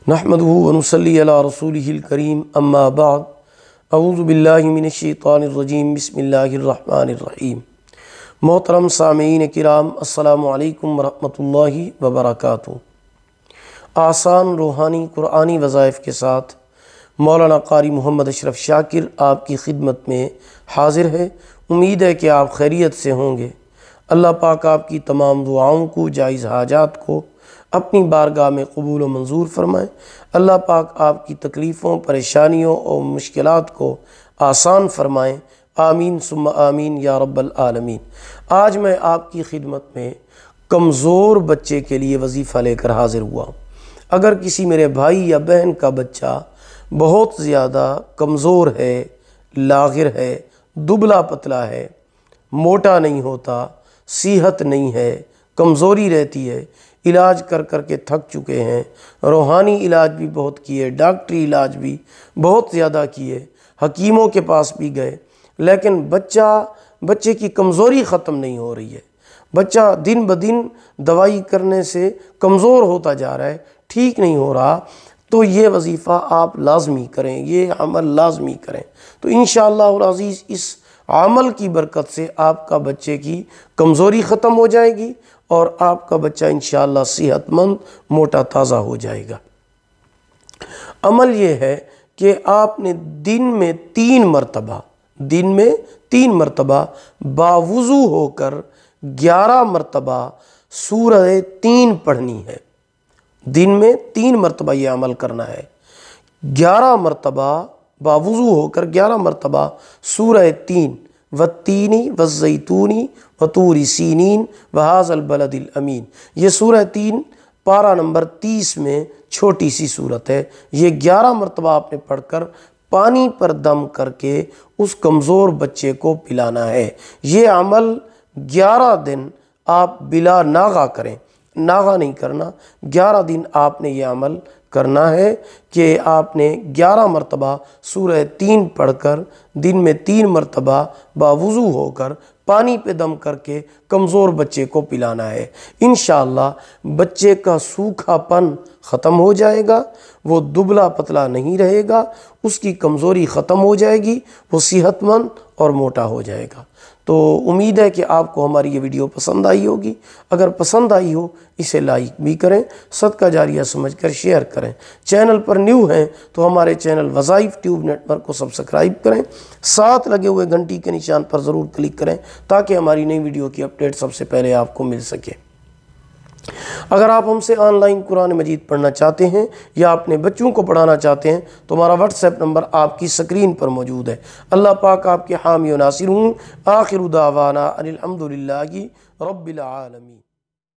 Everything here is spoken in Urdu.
نحمدہ ونصلی علی رسولہ الکریم اما بعد اعوذ باللہ من الشیطان الرجیم بسم اللہ الرحمن الرحیم۔ محترم سامعین کرام، السلام علیکم ورحمۃ اللہ وبرکاتہ۔ آسان روحانی قرآنی وظائف کے ساتھ مولانا قاری محمد اشرف شاکر آپ کی خدمت میں حاضر ہے۔ امید ہے کہ آپ خیریت سے ہوں گے۔ اللہ پاک آپ کی تمام دعاؤں کو، جائز حاجات کو اپنی بارگاہ میں قبول و منظور فرمائیں۔ اللہ پاک آپ کی تکلیفوں، پریشانیوں اور مشکلات کو آسان فرمائیں۔ آمین ثم آمین یا رب العالمین۔ آج میں آپ کی خدمت میں کمزور بچے کے لیے وظیفہ لے کر حاضر ہوا ہوں۔ اگر کسی میرے بھائی یا بہن کا بچہ بہت زیادہ کمزور ہے، لاغر ہے، دبلا پتلا ہے، موٹا نہیں ہوتا، صحت نہیں ہے، کمزوری رہتی ہے، علاج کر کر کے تھک چکے ہیں، روحانی علاج بھی بہت کیے، ڈاکٹری علاج بھی بہت زیادہ کیے، حکیموں کے پاس بھی گئے، لیکن بچے کی کمزوری ختم نہیں ہو رہی ہے۔ بچہ دن بدن دوائی کرنے سے کمزور ہوتا جا رہا ہے، ٹھیک نہیں ہو رہا، تو یہ وظیفہ آپ لازمی کریں، یہ عمل لازمی کریں۔ تو انشاءاللہ العزیز اس عمل کی برکت سے آپ کا بچے کی کمزوری ختم ہو جائے گی اور آپ کا بچہ انشاءاللہ صحت مند، موٹا تازہ ہو جائے گا۔ عمل یہ ہے کہ آپ نے دن میں تین مرتبہ باوضو ہو کر 11 مرتبہ سورہ 3 پڑھنی ہے۔ دن میں 3 مرتبہ یہ عمل کرنا ہے۔ 11 مرتبہ باوضو ہو کر 11 مرتبہ سورہ 3 والتین والزیتون وطور سینین وہذا البلد الامین۔ یہ سورہ 3 پارہ نمبر 30 میں چھوٹی سی سورت ہے۔ یہ 11 مرتبہ آپ نے پڑھ کر پانی پر دم کر کے اس کمزور بچے کو پلانا ہے۔ یہ عمل 11 دن آپ بلا ناغہ کریں، ناغہ نہیں کرنا۔ 11 دن آپ نے یہ عمل کرنا ہے کہ آپ نے 11 مرتبہ سورہ 3 پڑھ کر دن میں 3 مرتبہ باوضو ہو کر پانی پہ دم کر کے کمزور بچے کو پلانا ہے۔ انشاءاللہ بچے کا سوکھا پن ختم ہو جائے گا، وہ دبلا پتلا نہیں رہے گا، اس کی کمزوری ختم ہو جائے گی، وہ صحت مند اور موٹا ہو جائے گا۔ تو امید ہے کہ آپ کو ہماری یہ ویڈیو پسند آئی ہوگی۔ اگر پسند آئی ہو اسے لائک بھی کریں، صدقہ جاریہ سمجھ کر شیئر کریں۔ چینل پر نیو ہیں تو ہمارے چینل وظائف ٹیوب نیٹ ورک کو سبسکرائب کریں، ساتھ لگے ہوئے گھنٹی کے نشان پر ضرور کلک کریں تاکہ ہماری نئی ویڈیو کی اپڈیٹ سب سے پہلے آپ کو مل سکے۔ اگر آپ ہم سے آن لائن قرآن مجید پڑھنا چاہتے ہیں یا اپنے بچوں کو پڑھانا چاہتے ہیں تو ہمارا واٹس ایپ نمبر آپ کی سکرین پر موجود ہے۔ اللہ پاک آپ کے حامی و ناصر ہوں۔ آخر دعوانا ان الحمدللہ رب العالمین۔